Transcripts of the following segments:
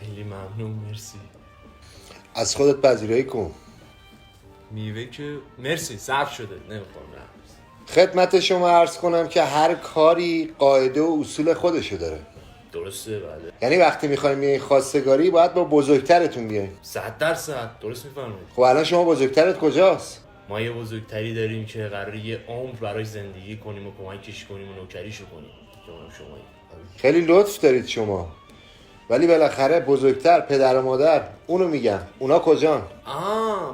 خیلی ممنون، مرسی. از خودت پذیرایی کن. میوه که مرسی صرف شده، نمیخوام. خدمت شما عرض کنم که هر کاری قاعده و اصول خودشو داره. درسته بله. یعنی وقتی میخوایم بیاین خواستگاری باید با بزرگترتون بیاین. 100% درست میفرمایید. خب الان شما بزرگترت کجاست؟ ما یه بزرگتری داریم که قراره یه عمر براش زندگی کنیم و کمکش کنیم و نوکریشو کنیم. شما خیلی لطف دارید شما. ولی بالاخره بزرگتر پدر و مادر، اونو میگم، اونا کجان؟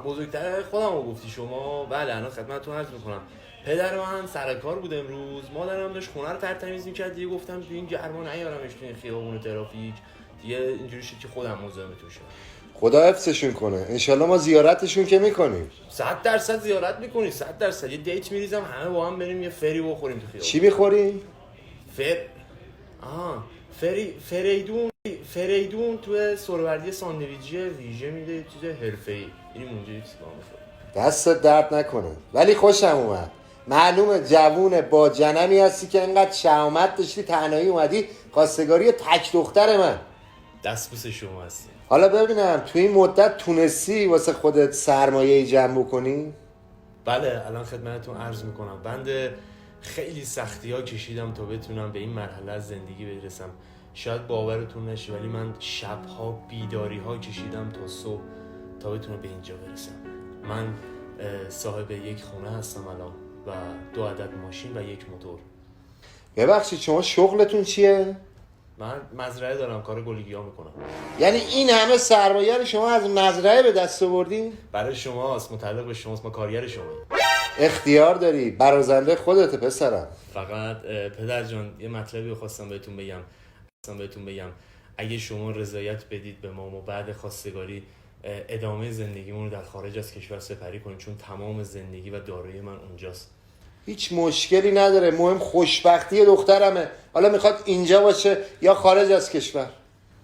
بزرگتر خودمو گفتی شما. بله الان خدمتتون عرض میکنم. پدر من سر کار بود امروز، مادرم داشت خونه رو ترتمیز میکرد. دیگه گفتم تو این گرما نیارمش تو این خیابون ترافیک، دیگه اینجوری شد که خودم مزاحمتون شدم. خدا حفظشون کنه. انشالله ما زیارتشون که میکنیم. 100% زیارت میکنی، 100%. یه دیت میریزم همه با هم بریم یه فری بخوریم تو خیابون. چی میخوریم؟ فریدون تو سروردی ساندویچی ویژه میده، یه چیز حرفه‌ای. این اونجا چیز می‌خوره. دستت درد نکنه. ولی خوشم اومد. معلومه جوون با جنمی هستی که اینقدر شهامت داشتی تنهایی اومدی خواستگاری تک دختر من. دست بوس شما هستی. حالا ببینم تو این مدت تونستی واسه خودت سرمایه جمع بکنی؟ بله الان خدمتتون عرض میکنم. بنده خیلی سختی ها کشیدم تا بتونم به این مرحله از زندگی برسم. شاید باورتون نشه ولی من شبها بیداری ها کشیدم تا صبح تا بتونم به اینجا برسم. من صاحب یک خونه هستم الان و 2 عدد ماشین و یک موتور. ببخشید شما شغلتون چیه؟ من مزرعه دارم، کار گلگیا میکنم. یعنی این همه سرمایه رو شما از مزرعه به دست آوردین؟ برای شماست، متعلق به شماست، ما کارگر شماییم. اختیار داری، برازنده خودت پسرم. فقط پدر جان یه مطلبی خواستم بهتون بگم. اگه شما رضایت بدید به ما و بعد خواستگاری ادامه زندگیمون رو در خارج از کشور سپری کنیم، چون تمام زندگی و دارایی من اونجاست. هیچ مشکلی نداره، مهم خوشبختی دخترمه. حالا میخواد اینجا باشه یا خارج از کشور.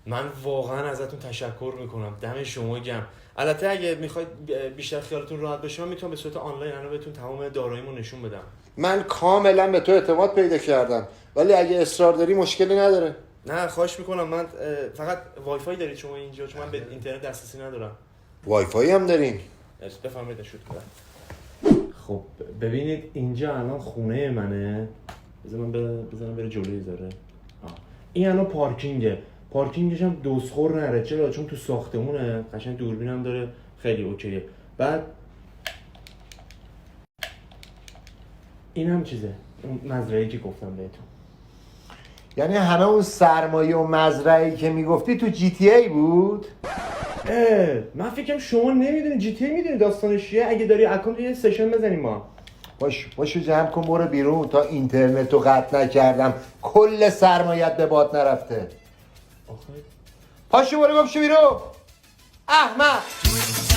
من واقعا ازتون تشکر میکنم، دم شما گرم. البته اگه میخواید بیشتر خیالتون راحت بشه من میتونم به صورت آنلاین الان بهتون تمام داراییمو نشون بدم. من کاملا به تو اعتماد پیدا کردم، ولی اگه اصرار داری مشکلی نداره. نه خواهش میکنم. من فقط وای فای دارید شما اینجا؟ چون من به اینترنت دسترسی ندارم. وای فای هم دارین؟ بفرمایید شوت کنم. خب ببینید اینجا الان خونه منه. بذارم بره جلوی ذره. این الان پارکینگش هم دوسخور نره. چرا؟ چون تو ساختمونه، قشنگ دوربینم داره، خیلی اوکیه. بعد این هم چیزه، اون مزرعه‌ای که گفتم بهتون. یعنی همه اون سرمایه و مزرعه‌ای که میگفتی تو جی تی ای بود؟ من فکرم شما نمیدونی جی تی ای میدونی داستانش چیه. اگه داری اکانت یه سشن بزنیم ما. باشو جمع کن برو بیرون تا اینترنتو قطع نکردم کل سرمایت به باد نرفته. پاشو برو گم شو بیرون احمد.